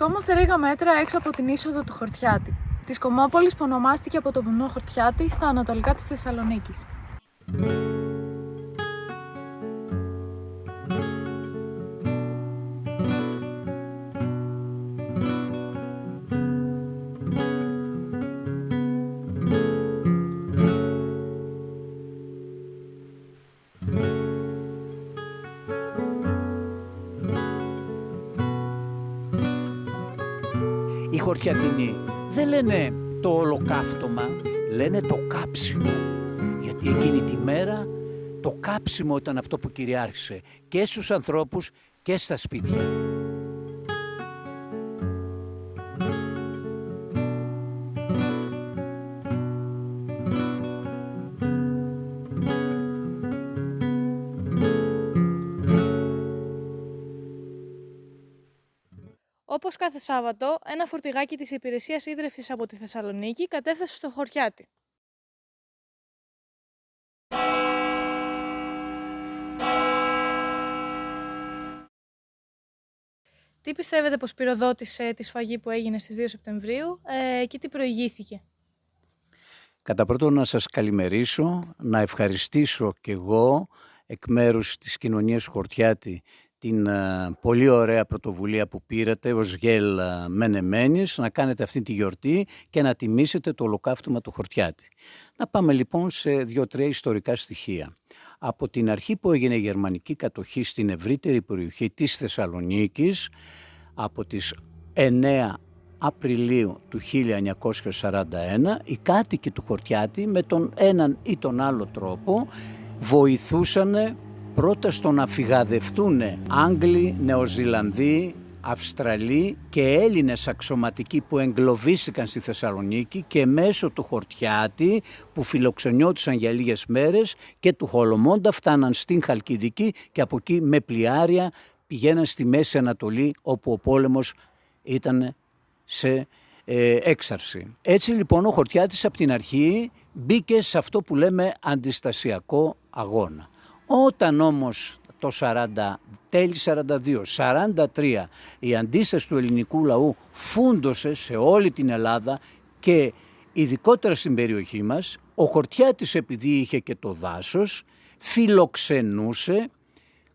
Βρισκόμαστε λίγα μέτρα έξω από την είσοδο του Χορτιάτη, της Κομμόπολης που ονομάστηκε από το βουνό Χορτιάτη στα ανατολικά της Θεσσαλονίκης. Οι Χορτιατινοί δεν λένε το ολοκαύτωμα, λένε το κάψιμο. Γιατί εκείνη τη μέρα το κάψιμο ήταν αυτό που κυριάρχησε και στους ανθρώπους και στα σπίτια. Όπως κάθε Σάββατο, ένα φορτηγάκι της Υπηρεσίας Ίδρευσης από τη Θεσσαλονίκη κατέφθασε στο Χορτιάτη. Τι πιστεύετε πως πυροδότησε τη σφαγή που έγινε στις 2 Σεπτεμβρίου και τι προηγήθηκε? Κατά πρώτον να σας καλημερίσω, να ευχαριστήσω και εγώ εκ μέρους της κοινωνίας Χορτιάτη την πολύ ωραία πρωτοβουλία που πήρατε ως ΓΕΛ Μενεμένης να κάνετε αυτή τη γιορτή και να τιμήσετε το ολοκαύτωμα του Χορτιάτη. Να πάμε λοιπόν σε 2-3 ιστορικά στοιχεία. Από την αρχή που έγινε η γερμανική κατοχή στην ευρύτερη περιοχή της Θεσσαλονίκης, από τις 9 Απριλίου του 1941, οι κάτοικοι του Χορτιάτη με τον έναν ή τον άλλο τρόπο βοηθούσαν πρώτα στο να φυγαδευτούν Άγγλοι, Νεοζηλανδοί, Αυστραλοί και Έλληνες αξιωματικοί που εγκλωβίστηκαν στη Θεσσαλονίκη και μέσω του Χορτιάτη που φιλοξενιόντουσαν για λίγες μέρες και του Χολομόντα φτάναν στην Χαλκιδική και από εκεί με πλοιάρια πηγαίναν στη Μέση Ανατολή όπου ο πόλεμος ήταν σε έξαρση. Έτσι λοιπόν ο Χορτιάτης από την αρχή μπήκε σε αυτό που λέμε αντιστασιακό αγώνα. Όταν όμως το 40, τέλη 42, 43 η αντίσταση του ελληνικού λαού φούντωσε σε όλη την Ελλάδα και ειδικότερα στην περιοχή μας, ο Χορτιάτης επειδή είχε και το δάσος φιλοξενούσε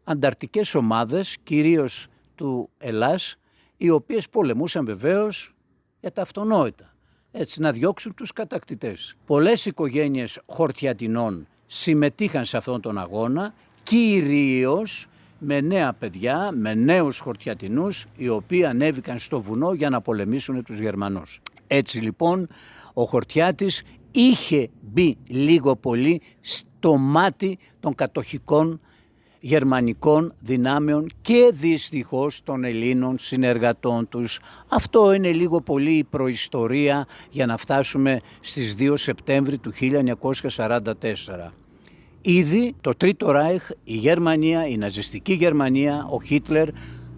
ανταρτικές ομάδες, κυρίως του Ελλάς, οι οποίες πολεμούσαν βεβαίως για τα αυτονόητα, έτσι να διώξουν τους κατακτητές. Πολλές οικογένειες Χορτιατινών συμμετείχαν σε αυτόν τον αγώνα, κυρίως με νέα παιδιά, με νέους Χορτιατινούς, οι οποίοι ανέβηκαν στο βουνό για να πολεμήσουν τους Γερμανούς. Έτσι λοιπόν ο Χορτιάτης είχε μπει λίγο πολύ στο μάτι των κατοχικών γερμανικών δυνάμεων και δυστυχώς των Ελλήνων συνεργατών τους. Αυτό είναι λίγο πολύ η προϊστορία για να φτάσουμε στις 2 Σεπτέμβρη του 1944. Ήδη το Τρίτο Ράιχ, η Γερμανία, η ναζιστική Γερμανία, ο Χίτλερ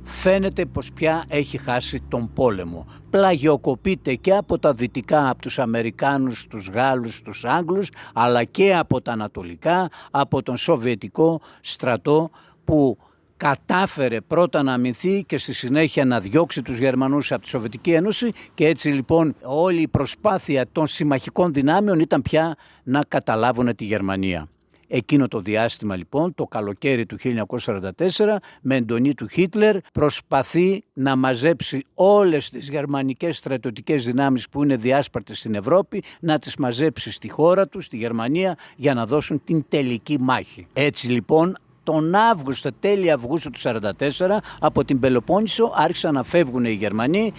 φαίνεται πως πια έχει χάσει τον πόλεμο. Πλαγιοκοπείται και από τα δυτικά, από τους Αμερικάνους, τους Γάλλους, τους Άγγλους, αλλά και από τα ανατολικά, από τον Σοβιετικό στρατό που κατάφερε πρώτα να αμυνθεί και στη συνέχεια να διώξει τους Γερμανούς από τη Σοβιετική Ένωση και έτσι λοιπόν όλη η προσπάθεια των συμμαχικών δυνάμεων ήταν πια να καταλάβουν τη Γερμανία. Εκείνο το διάστημα λοιπόν, το καλοκαίρι του 1944, με εντολή του Χίτλερ, προσπαθεί να μαζέψει όλες τις γερμανικές στρατιωτικές δυνάμεις που είναι διάσπαρτες στην Ευρώπη, να τις μαζέψει στη χώρα του, στη Γερμανία, για να δώσουν την τελική μάχη. Έτσι λοιπόν, τον Αύγουστο, τέλη Αυγούστου του 1944, από την Πελοπόννησο άρχισαν να φεύγουν οι Γερμανοί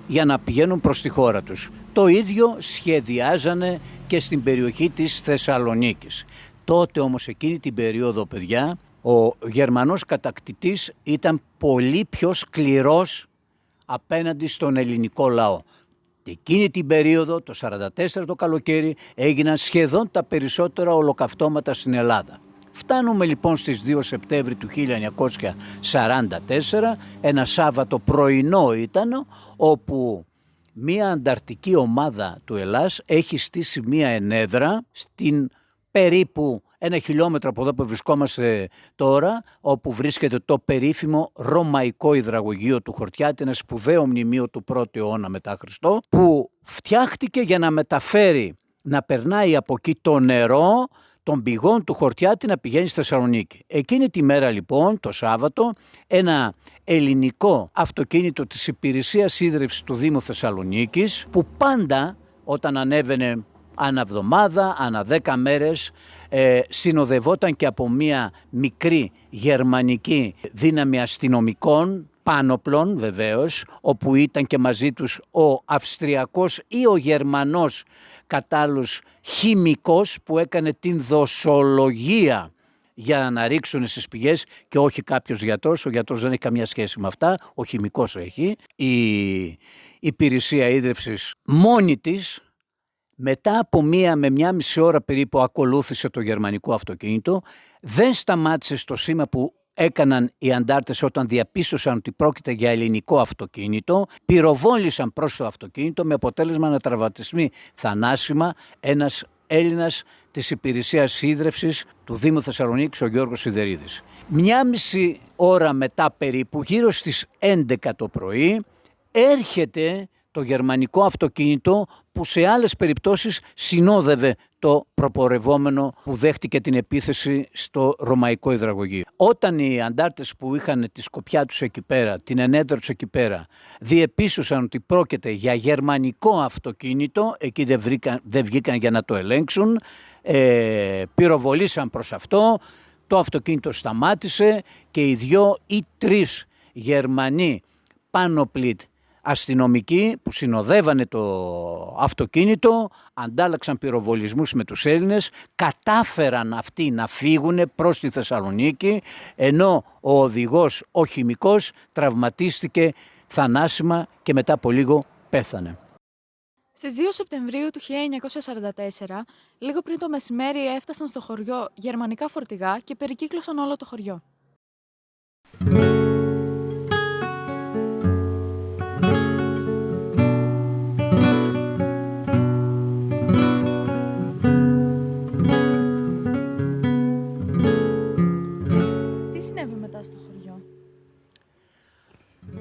για να πηγαίνουν προς τη χώρα τους. Το ίδιο σχεδιάζανε και στην περιοχή της Θεσσαλονίκης. Τότε όμως εκείνη την περίοδο, παιδιά, ο Γερμανός κατακτητής ήταν πολύ πιο σκληρός απέναντι στον ελληνικό λαό. Εκείνη την περίοδο, το 1944 το καλοκαίρι, έγιναν σχεδόν τα περισσότερα ολοκαυτώματα στην Ελλάδα. Φτάνουμε λοιπόν στις 2 Σεπτέμβρη του 1944, ένα Σάββατο πρωινό ήταν, όπου μία ανταρτική ομάδα του Ελλάς έχει στήσει μία ενέδρα στην περίπου 1 χιλιόμετρο από εδώ που βρισκόμαστε τώρα, όπου βρίσκεται το περίφημο Ρωμαϊκό Υδραγωγείο του Χορτιάτη, ένα σπουδαίο μνημείο του 1ου αιώνα μετά Χριστό, που φτιάχτηκε για να μεταφέρει, να περνάει από εκεί το νερό των πηγών του Χορτιάτη να πηγαίνει στη Θεσσαλονίκη. Εκείνη τη μέρα λοιπόν, το Σάββατο, ένα ελληνικό αυτοκίνητο της Υπηρεσίας Ίδρυυσης του Δήμου Θεσσαλονίκης, που πάντα όταν ανέβαινε ανά εβδομάδα, ανά 10 μέρες, συνοδευόταν και από μια μικρή γερμανική δύναμη αστυνομικών, πάνωπλων βεβαίως, όπου ήταν και μαζί τους ο Αυστριακός ή ο Γερμανός κατάλληλος χημικός που έκανε την δοσολογία για να ρίξουν στις πηγές και όχι κάποιος γιατρός. Ο γιατρός δεν έχει καμία σχέση με αυτά, ο χημικός έχει. Η υπηρεσία ίδρυυσης μόνη της, μετά από με 1,5 ώρα περίπου ακολούθησε το γερμανικό αυτοκίνητο, δεν σταμάτησε στο σήμα που έκαναν οι αντάρτες όταν διαπίστωσαν ότι πρόκειται για ελληνικό αυτοκίνητο, πυροβόλησαν προς το αυτοκίνητο με αποτέλεσμα να τραυματιστεί θανάσιμα ένας Έλληνας της Υπηρεσίας Ίδρυυσης του Δήμου Θεσσαλονίκης, ο Γιώργος Σιδερίδης. 1,5 ώρα μετά περίπου, γύρω στις 11 το πρωί, έρχεται το γερμανικό αυτοκίνητο που σε άλλες περιπτώσεις συνόδευε το προπορευόμενο που δέχτηκε την επίθεση στο Ρωμαϊκό Υδραγωγείο. Όταν οι αντάρτες που είχαν τη σκοπιά τους εκεί πέρα, την ενέδρα τους εκεί πέρα, διεπίστωσαν ότι πρόκειται για γερμανικό αυτοκίνητο, εκεί δεν βγήκαν για να το ελέγξουν, πυροβολήσαν προς αυτό, το αυτοκίνητο σταμάτησε και οι 2 ή 3 Γερμανοί πάνωπλοι αστυνομικοί που συνοδεύανε το αυτοκίνητο αντάλλαξαν πυροβολισμούς με τους Έλληνες, κατάφεραν αυτοί να φύγουν προς τη Θεσσαλονίκη, ενώ ο οδηγός, ο χημικός, τραυματίστηκε θανάσιμα και μετά από λίγο πέθανε. Στις 2 Σεπτεμβρίου του 1944, λίγο πριν το μεσημέρι, έφτασαν στο χωριό γερμανικά φορτηγά και περικύκλωσαν όλο το χωριό. Τι συνέβη μετά στο χωριό?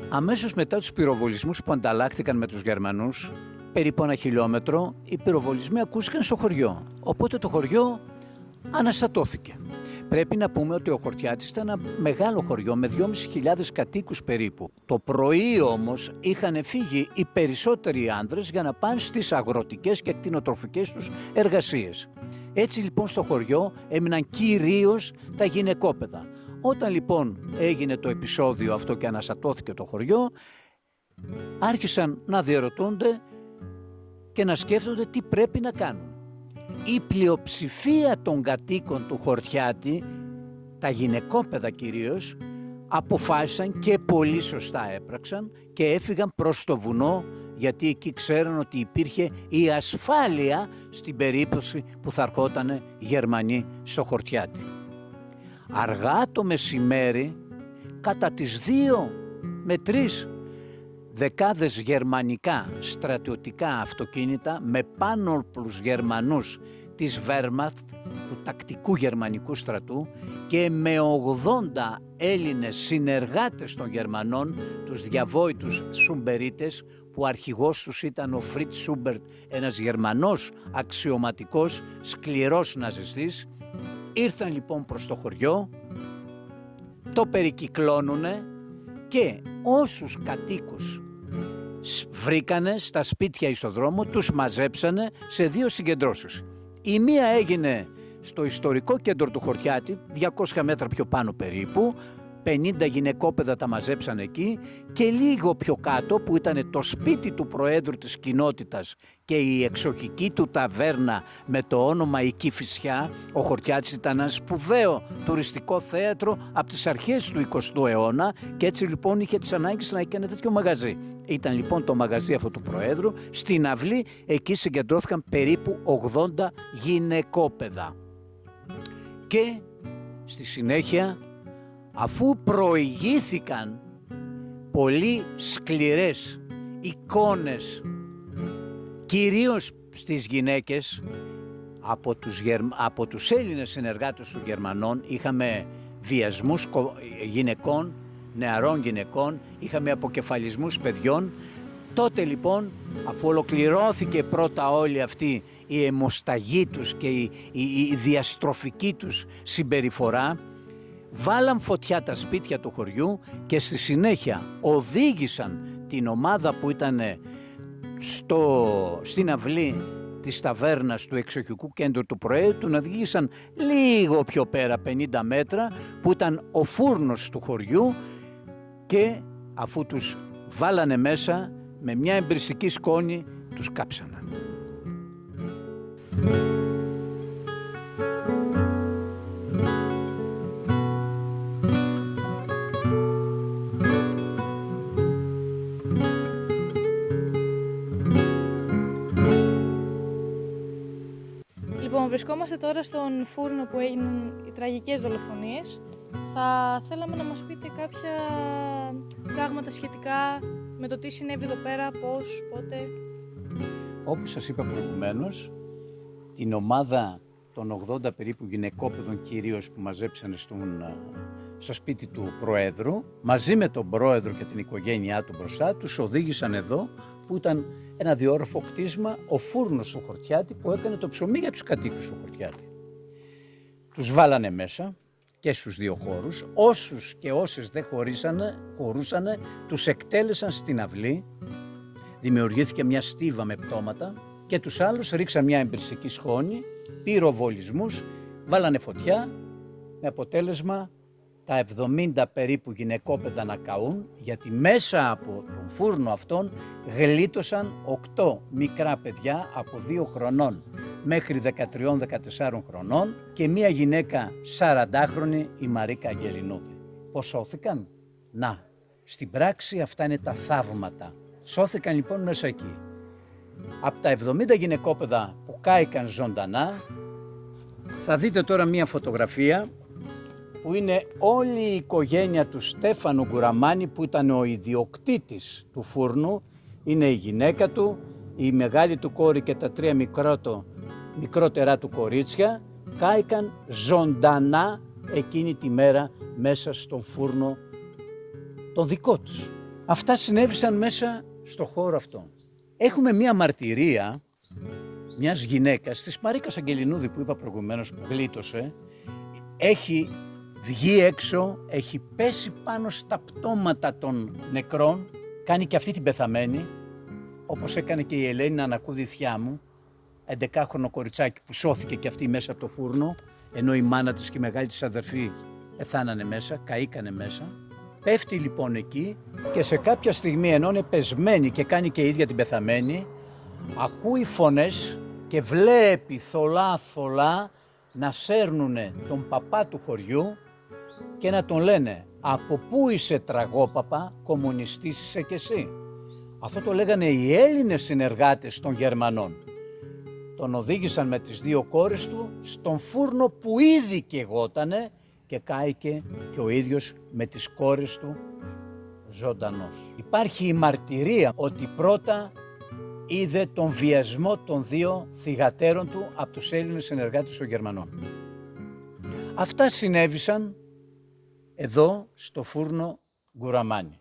Αμέσως μετά τους πυροβολισμούς που ανταλλάχθηκαν με τους Γερμανούς, περίπου 1 χιλιόμετρο, οι πυροβολισμοί ακούστηκαν στο χωριό. Οπότε το χωριό αναστατώθηκε. Πρέπει να πούμε ότι ο Χορτιάτης ήταν ένα μεγάλο χωριό με 2.500 κατοίκους περίπου. Το πρωί όμως είχαν φύγει οι περισσότεροι άνδρες για να πάνε στις αγροτικές και κτηνοτροφικές τους εργασίες. Έτσι λοιπόν στο χωριό έμειναν κυρίως τα γυναικόπαιδα. Όταν λοιπόν έγινε το επεισόδιο αυτό και αναστατώθηκε το χωριό, άρχισαν να διερωτούνται και να σκέφτονται τι πρέπει να κάνουν. Η πλειοψηφία των κατοίκων του Χορτιάτη, τα γυναικόπαιδα κυρίως, αποφάσισαν και πολύ σωστά έπραξαν και έφυγαν προς το βουνό, γιατί εκεί ξέρουν ότι υπήρχε η ασφάλεια στην περίπτωση που θα ερχόταν Γερμανοί στο Χορτιάτη. Αργά το μεσημέρι, κατά τις 2 με 3 δεκάδες γερμανικά στρατιωτικά αυτοκίνητα με πάνωπλους Γερμανούς της Wehrmacht, του τακτικού γερμανικού στρατού, και με 80 Έλληνες συνεργάτες των Γερμανών, τους διαβόητους Σουμπερίτες, που αρχηγός τους ήταν ο Φριτ Σούμπερτ, ένας Γερμανός αξιωματικός, σκληρός ναζιστής, ήρθαν λοιπόν προς το χωριό, το περικυκλώνουνε και όσους κατοίκους βρήκανε στα σπίτια ή στο δρόμο τους μαζέψανε σε 2 συγκεντρώσεις. Η μία έγινε στο ιστορικό κέντρο του Χορτιάτη, 200 μέτρα πιο πάνω περίπου, 50 γυναικόπαιδα τα μαζέψαν εκεί, και λίγο πιο κάτω που ήταν το σπίτι του Προέδρου της κοινότητας και η εξοχική του ταβέρνα με το όνομα η Κηφισιά. Ο Χορτιάτης ήταν ένα σπουδαίο τουριστικό θέατρο από τις αρχές του 20ου αιώνα και έτσι λοιπόν είχε τις ανάγκες να έχει ένα τέτοιο μαγαζί. Ήταν λοιπόν το μαγαζί αυτού του Προέδρου. Στην αυλή εκεί συγκεντρώθηκαν περίπου 80 γυναικόπαιδα. Και στη συνέχεια, αφού προηγήθηκαν πολύ σκληρές εικόνες, κυρίως στις γυναίκες, από τους Έλληνες συνεργάτες των Γερμανών είχαμε βιασμούς γυναικών, νεαρών γυναικών, είχαμε αποκεφαλισμούς παιδιών. Τότε λοιπόν, αφού ολοκληρώθηκε πρώτα όλη αυτή η αιμοσταγή τους και η διαστροφική τους συμπεριφορά, βάλαν φωτιά τα σπίτια του χωριού και στη συνέχεια οδήγησαν την ομάδα που ήταν στην αυλή της ταβέρνας του εξοχικού κέντρου του Προέδρου, τον οδήγησαν λίγο πιο πέρα, 50 μέτρα, που ήταν ο φούρνος του χωριού, και αφού τους βάλανε μέσα με μια εμπριστική σκόνη τους κάψαναν. Λοιπόν, βρισκόμαστε τώρα στον φούρνο που έγιναν οι τραγικές δολοφονίες. Θα θέλαμε να μας πείτε κάποια πράγματα σχετικά με το τι συνέβη εδώ πέρα, πώς, πότε. Όπως σας είπα προηγουμένως, την ομάδα των 80 περίπου γυναικόπαιδων κυρίως που μαζέψανε στο σπίτι του Προέδρου, μαζί με τον Πρόεδρο και την οικογένειά του μπροστά, τους οδήγησαν εδώ, που ήταν ένα διόροφο κτίσμα, ο φούρνος του Χορτιάτη, που έκανε το ψωμί για τους κατοίκους του Χορτιάτη. Τους βάλανε μέσα και στους δύο χώρους, όσους και όσες δεν χωρούσανε, τους εκτέλεσαν στην αυλή, δημιουργήθηκε μια στίβα με πτώματα και τους άλλους ρίξαν μια εμπριστική σκόνη, πυροβολισμούς, βάλανε φωτιά, με αποτέλεσμα τα 70 περίπου γυναικόπαιδα να καούν, γιατί μέσα από τον φούρνο αυτόν γλίτωσαν 8 μικρά παιδιά από 2 χρονών μέχρι 13-14 χρονών και μία γυναίκα 40χρονη, η Μαρίκα Αγγελινούδη. Πώς σώθηκαν? Να, στην πράξη αυτά είναι τα θαύματα. Σώθηκαν λοιπόν μέσα εκεί. Από τα 70 γυναικόπαιδα που κάηκαν ζωντανά, θα δείτε τώρα μία φωτογραφία που είναι όλη η οικογένεια του Στέφανου Γκουραμάνη, που ήταν ο ιδιοκτήτης του φούρνου. Είναι η γυναίκα του, η μεγάλη του κόρη και τα 3 μικρότερά του κορίτσια, κάηκαν ζωντανά εκείνη τη μέρα μέσα στον φούρνο τον δικό τους. Αυτά συνέβησαν μέσα στο χώρο αυτό. Έχουμε μία μαρτυρία μιας γυναίκας, της Μαρίκας Αγγελινούδη που είπα προηγουμένως, που γλίτωσε. Έχει βγει έξω, έχει πέσει πάνω στα πτώματα των νεκρών, κάνει και αυτή την πεθαμένη, όπως έκανε και η Ελένη Ανακούδη θιά μου, 11χρονο κοριτσάκι που σώθηκε και αυτή μέσα από το φούρνο, ενώ η μάνα της και η μεγάλη της αδερφή πεθάνανε μέσα, καήκανε μέσα. Πέφτει λοιπόν εκεί και σε κάποια στιγμή, ενώ είναι πεσμένη και κάνει και η ίδια την πεθαμένη, ακούει φωνές και βλέπει θολά να σέρνουνε τον παπά του χωριού και να τον λένε «Από πού είσαι τραγόπαπα, κομμουνιστής είσαι κι εσύ?» Αυτό το λέγανε οι Έλληνες συνεργάτες των Γερμανών. Τον οδήγησαν με τις 2 κόρες του στον φούρνο που ήδη καιγότανε και κάηκε και ο ίδιος με τις κόρες του ζωντανός. Υπάρχει η μαρτυρία ότι πρώτα είδε τον βιασμό των 2 θυγατέρων του από τους Έλληνες συνεργάτες των Γερμανών. Αυτά συνέβησαν εδώ στο φούρνο Γκουραμάνη.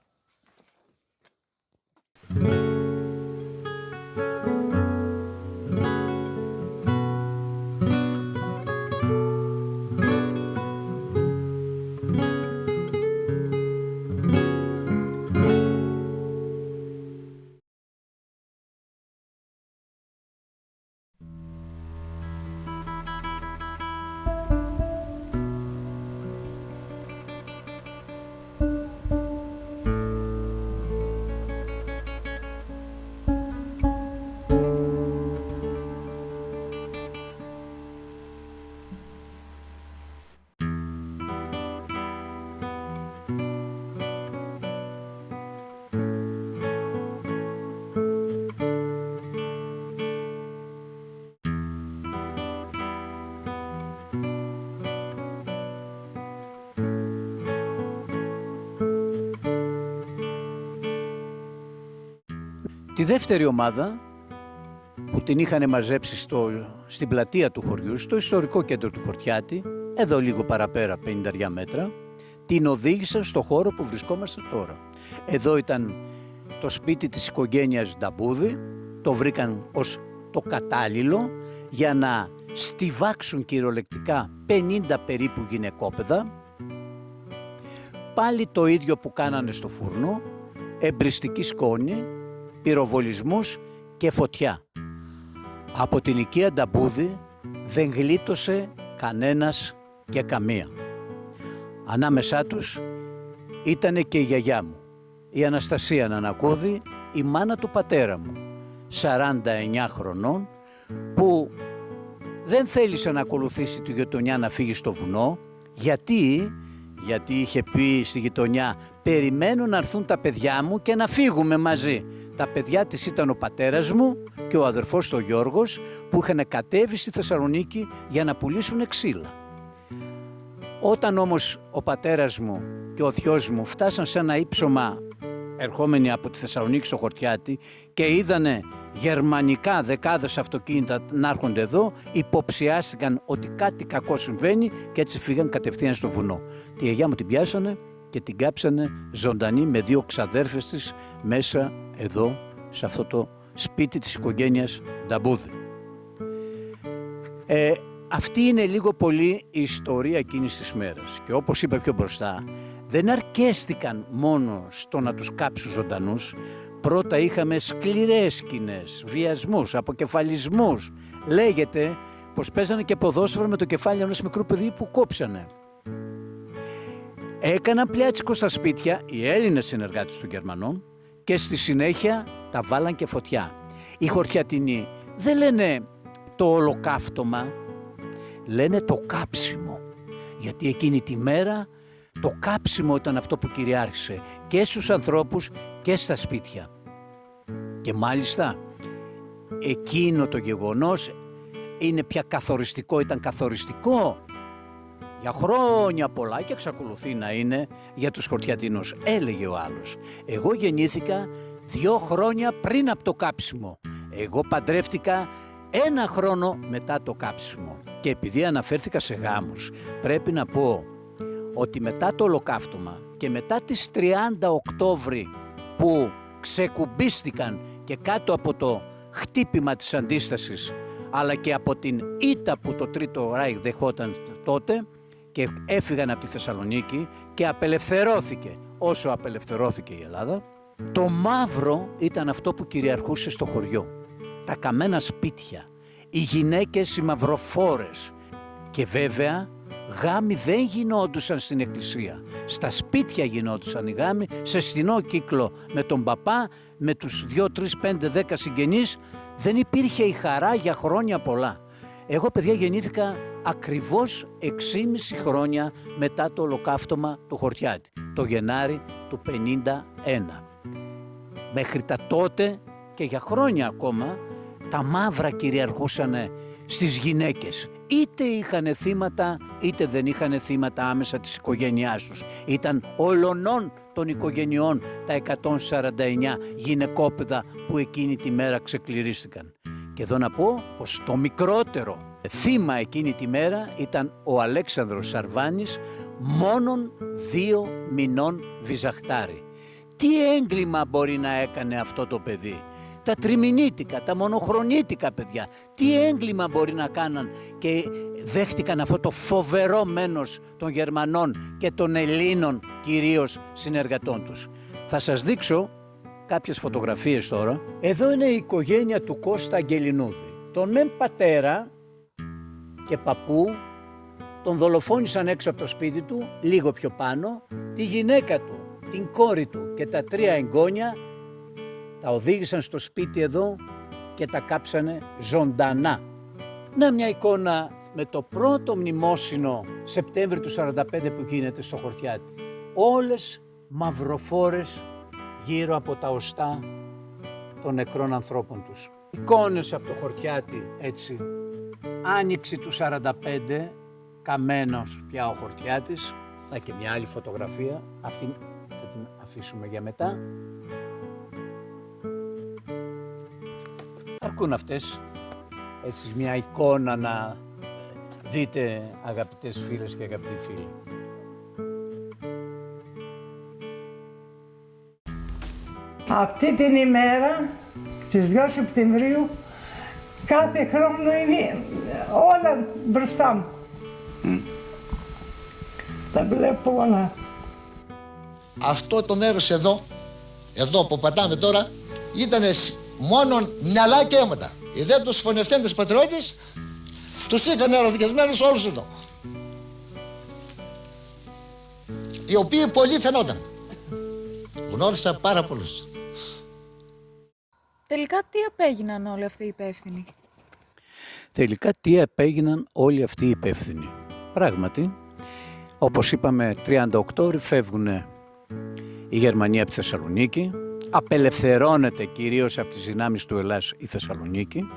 Τη δεύτερη ομάδα που την είχαν μαζέψει στην πλατεία του χωριού, στο ιστορικό κέντρο του Χορτιάτη, εδώ λίγο παραπέρα 50 μέτρα, την οδήγησαν στο χώρο που βρισκόμαστε τώρα. Εδώ ήταν το σπίτι της οικογένειας Νταμπούδη, το βρήκαν ως το κατάλληλο για να στιβάξουν κυριολεκτικά 50 περίπου γυναικόπαιδα. Πάλι το ίδιο που κάνανε στο φούρνο, εμπριστική σκόνη, πυροβολισμούς και φωτιά. Από την οικία Νταμπούδη δεν γλίτωσε κανένας και καμία. Ανάμεσά τους ήτανε και η γιαγιά μου, η Αναστασία Νανακούδη, η μάνα του πατέρα μου, 49 χρονών, που δεν θέλησε να ακολουθήσει τη γειτονιά να φύγει στο βουνό. Γιατί είχε πει στη γειτονιά, περιμένω να έρθουν τα παιδιά μου και να φύγουμε μαζί. Τα παιδιά της ήταν ο πατέρας μου και ο αδερφός του Γιώργος, που είχαν κατέβει στη Θεσσαλονίκη για να πουλήσουν ξύλα. Όταν όμως ο πατέρας μου και ο θειός μου φτάσαν σε ένα ύψωμα ερχόμενοι από τη Θεσσαλονίκη στο Χορτιάτι και είδανε γερμανικά δεκάδες αυτοκίνητα να έρχονται εδώ, υποψιάστηκαν ότι κάτι κακό συμβαίνει και έτσι φύγαν κατευθείαν στο βουνό. Τη γιαγιά μου την πιάσανε και την κάψανε ζωντανή με 2 ξαδέρφες της μέσα εδώ σε αυτό το σπίτι της οικογένειας Νταμπούδη. Αυτή είναι λίγο πολύ η ιστορία εκείνης της μέρας και όπως είπα πιο μπροστά, δεν αρκέστηκαν μόνο στο να τους κάψουν ζωντανούς. Πρώτα είχαμε σκληρές σκηνές, βιασμούς, αποκεφαλισμούς. Λέγεται πως παίζανε και ποδόσφαιρο με το κεφάλι ενός μικρού παιδιού που κόψανε. Έκαναν πλιάτσικο στα σπίτια οι Έλληνες συνεργάτες των Γερμανών και στη συνέχεια τα βάλαν και φωτιά. Οι Χορτιατινοί δεν λένε το ολοκαύτωμα, λένε το κάψιμο. Γιατί εκείνη τη μέρα το κάψιμο ήταν αυτό που κυριάρχησε και στους ανθρώπους και στα σπίτια. Και μάλιστα εκείνο το γεγονός είναι πια καθοριστικό, ήταν καθοριστικό για χρόνια πολλά και εξακολουθεί να είναι για τους Χορτιατινούς. Έλεγε ο άλλος, εγώ γεννήθηκα 2 χρόνια πριν από το κάψιμο. Εγώ παντρεύτηκα 1 χρόνο μετά το κάψιμο. Και επειδή αναφέρθηκα σε γάμους, πρέπει να πω ότι μετά το ολοκαύτωμα και μετά τις 30 Οκτώβρη που ξεκουμπίστηκαν και κάτω από το χτύπημα της αντίστασης αλλά και από την ήττα που το Τρίτο Ράιχ δεχόταν τότε και έφυγαν από τη Θεσσαλονίκη και απελευθερώθηκε όσο απελευθερώθηκε η Ελλάδα, το μαύρο ήταν αυτό που κυριαρχούσε στο χωριό. Τα καμένα σπίτια, οι γυναίκες οι μαυροφόρες και βέβαια γάμοι δεν γινόντουσαν στην εκκλησία. Στα σπίτια γινόντουσαν οι γάμοι, σε στενό κύκλο με τον παπά, με τους 2, 3, 5, 10 συγγενείς. Δεν υπήρχε η χαρά για χρόνια πολλά. Εγώ παιδιά γεννήθηκα ακριβώς 6,5 χρόνια μετά το ολοκαύτωμα του Χορτιάτη, το Γενάρη του 51. Μέχρι τα τότε και για χρόνια ακόμα τα μαύρα κυριαρχούσαν στις γυναίκες. Είτε είχαν θύματα είτε δεν είχαν θύματα άμεσα της οικογένειάς τους. Ήταν ολονών των οικογενειών τα 149 γυναικόπαιδα που εκείνη τη μέρα ξεκληρίστηκαν. Και εδώ να πω πως το μικρότερο θύμα εκείνη τη μέρα ήταν ο Αλέξανδρος Σαρβάνης, μόνον 2 μηνών βυζαχτάρι. Τι έγκλημα μπορεί να έκανε αυτό το παιδί? Τα τριμηνίτικα, τα μονοχρονίτικα παιδιά, τι έγκλημα μπορεί να κάναν και δέχτηκαν αυτό το φοβερό μένος των Γερμανών και των Ελλήνων κυρίως συνεργατών τους. Θα σας δείξω κάποιες φωτογραφίες τώρα. Εδώ είναι η οικογένεια του Κώστα Αγγελινούδη. Τον μεν πατέρα και παππού τον δολοφόνησαν έξω από το σπίτι του, λίγο πιο πάνω, τη γυναίκα του, την κόρη του και τα 3 εγγόνια τα οδήγησαν στο σπίτι εδώ και τα κάψανε ζωντανά. Να μια εικόνα με το πρώτο μνημόσυνο Σεπτέμβρη του 45 που γίνεται στο Χορτιάτι. Όλες μαυροφόρες γύρω από τα οστά των νεκρών ανθρώπων τους. Εικόνες από το Χορτιάτι έτσι. Άνοιξη του 45, καμένος πια ο Χορτιάτης. Θα και μια άλλη φωτογραφία, αυτή θα την αφήσουμε για μετά. Αρκούν αυτές έτσι μια εικόνα να δείτε, αγαπητές φίλες και αγαπητοί φίλοι. Αυτή την ημέρα, στις 2 Σεπτεμβρίου, κάθε χρόνο είναι όλα μπροστά μου. Τα βλέπω όλα. Αυτό το μέρος εδώ που πατάμε τώρα, ήταν μόνο μυαλά και αίματα. Είδε τους φωνευτέντες πατριώτες, τους είχαν ερωτικισμένους όλους εδώ. Οι οποίοι πολλοί φαινόταν. Γνώρισα πάρα πολλούς. Τελικά τι απέγιναν όλοι αυτοί οι υπεύθυνοι? Τελικά τι απέγιναν όλοι αυτοί οι υπεύθυνοι? Πράγματι, όπως είπαμε, 30 Οκτώβρη φεύγουν η Γερμανία από τη Θεσσαλονίκη, απελευθερώνεται κυρίως από τις δυνάμεις του Ελλάς η Θεσσαλονίκη.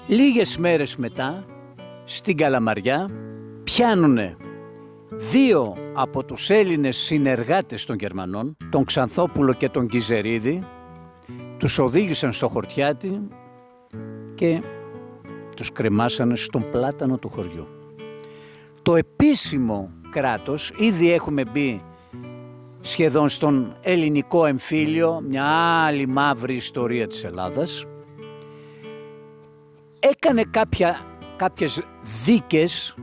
Λίγες μέρες μετά, στην Καλαμαριά, πιάνουν 2 από τους Έλληνες συνεργάτες των Γερμανών, τον Ξανθόπουλο και τον Κιζερίδη, τους οδήγησαν στο Χορτιάτι και τους κρεμάσανε στον πλάτανο του χωριού. Το επίσημο κράτος, ήδη έχουμε μπει σχεδόν στον ελληνικό εμφύλιο, μια άλλη μαύρη ιστορία της Ελλάδας, έκανε κάποιες δίκες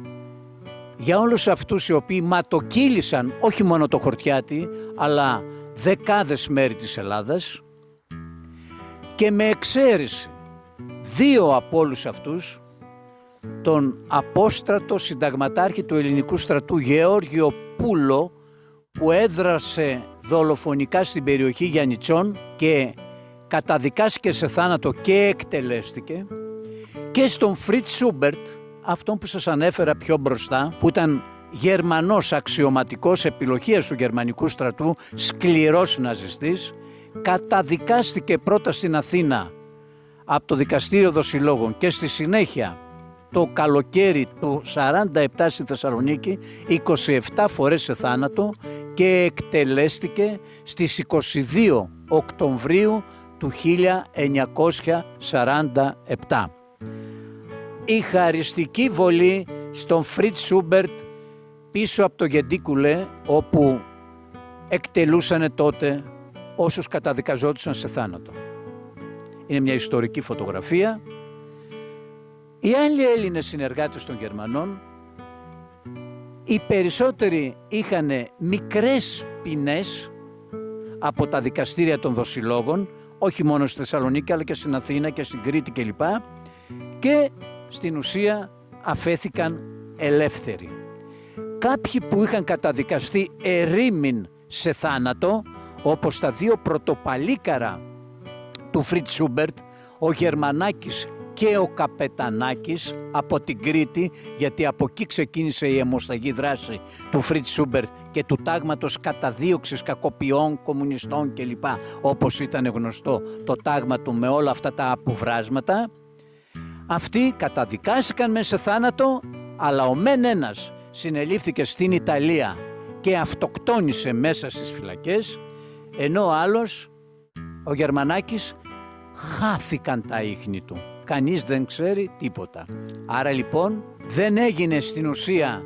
για όλους αυτούς οι οποίοι ματοκύλησαν όχι μόνο το Χορτιάτι, αλλά δεκάδες μέρη της Ελλάδας, και με εξαίρεση 2 από όλους αυτούς, τον απόστρατο συνταγματάρχη του ελληνικού στρατού Γεώργιο Πούλο, που έδρασε δολοφονικά στην περιοχή Γιαννιτσών και καταδικάστηκε σε θάνατο και εκτελέστηκε, και στον Φριτς Σούμπερτ, αυτόν που σας ανέφερα πιο μπροστά, που ήταν Γερμανός αξιωματικός επιλογίας του γερμανικού στρατού, σκληρός ναζιστής, καταδικάστηκε πρώτα στην Αθήνα από το Δικαστήριο Δοσυλλόγων και στη συνέχεια το καλοκαίρι του 47 στη Θεσσαλονίκη 27 φορές σε θάνατο και εκτελέστηκε στις 22 Οκτωβρίου του 1947. Η χαριστική βολή στον Φριτς Σούμπερτ πίσω από το Γεντίκουλε, όπου εκτελούσανε τότε όσους καταδικαζόντουσαν σε θάνατο. Είναι μια ιστορική φωτογραφία. Οι άλλοι Έλληνες συνεργάτες των Γερμανών, οι περισσότεροι είχαν μικρές ποινές από τα δικαστήρια των δοσυλλόγων, όχι μόνο στη Θεσσαλονίκη αλλά και στην Αθήνα και στην Κρήτη κλπ. Και στην ουσία αφέθηκαν ελεύθεροι. Κάποιοι που είχαν καταδικαστεί ερήμην σε θάνατο, όπως τα 2 πρωτοπαλίκαρα του Φριτς Σούμπερτ, ο Γερμανάκης και ο Καπετανάκης από την Κρήτη, γιατί από εκεί ξεκίνησε η αιμοσταγή δράση του Φριτς Σούμπερτ και του τάγματος καταδίωξης κακοποιών, κομμουνιστών κλπ, όπως ήταν γνωστό το τάγμα του με όλα αυτά τα αποβράσματα. Αυτοί καταδικάστηκαν μέσα σε θάνατο, αλλά ο μεν ένας συνελήφθηκε στην Ιταλία και αυτοκτόνησε μέσα στις φυλακές, ενώ ο άλλος, ο Γερμανάκης, χάθηκαν τα ίχνη του. Κανείς δεν ξέρει τίποτα. Άρα λοιπόν δεν έγινε στην ουσία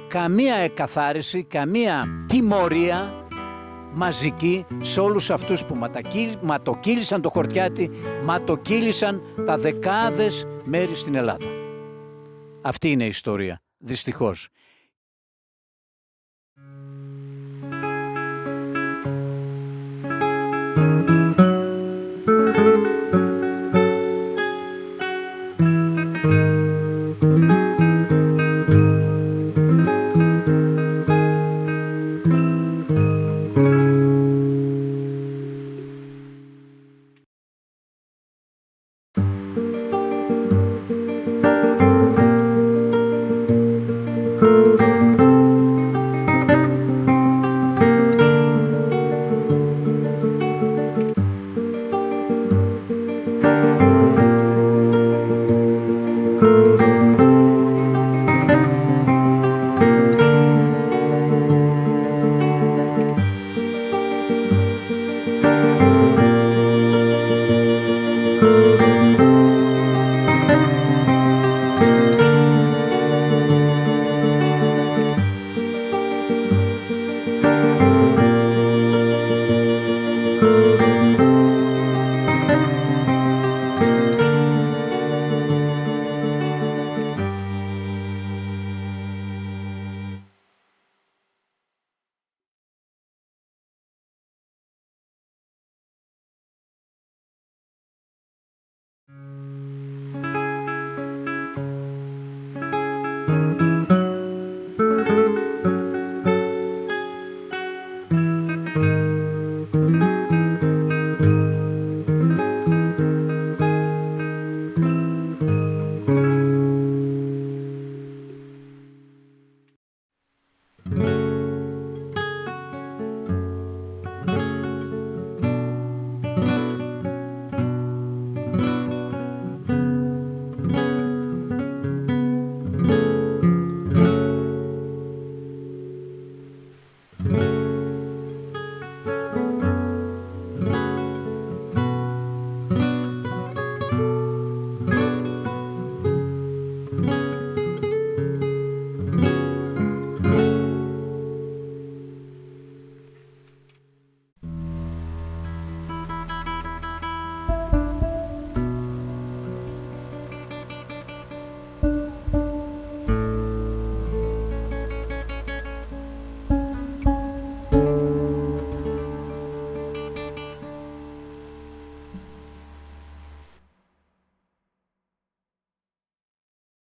καμία εκαθάριση, καμία τιμωρία μαζική σε όλους αυτούς που ματοκύλησαν το Χορτιάτι, ματοκύλησαν τα δεκάδες μέρη στην Ελλάδα. Αυτή είναι η ιστορία, δυστυχώς.